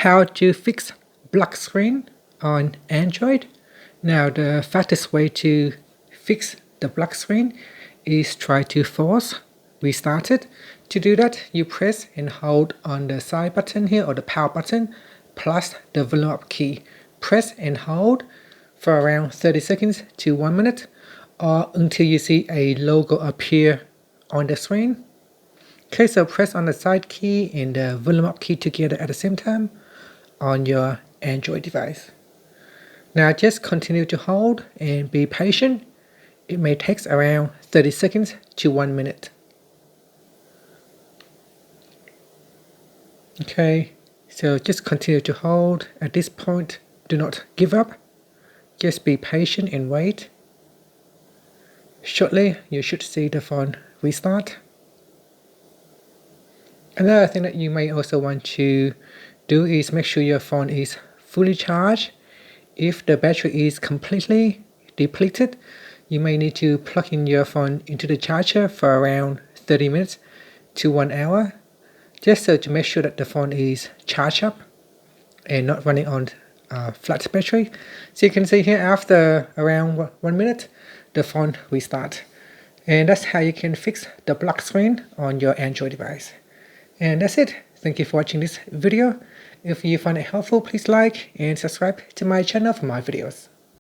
How to fix black screen on Android. Now the fastest way to fix the black screen is try to force restart it. To do that, you press and hold on the side button here or the power button plus the volume up key. Press and hold for around 30 seconds to 1 minute or until you see a logo appear on the screen. Okay, so press on the side key and the volume up key together at the same time on your Android device. Now just continue to hold and be patient. It may take around 30 seconds to 1 minute. Okay, so just continue to hold. At this point, do not give up. Just be patient and wait. Shortly, you should see the phone restart. Another thing that you may also want to do is make sure your phone is fully charged. If the battery is completely depleted, you may need to plug in your phone into the charger for around 30 minutes to 1 hour, just so to make sure that the phone is charged up and not running on flat battery. So you can see here after around 1 minute, the phone restart. And that's how you can fix the black screen on your Android device. And that's it. Thank you for watching this video. If you find it helpful, please like and subscribe to my channel for more videos.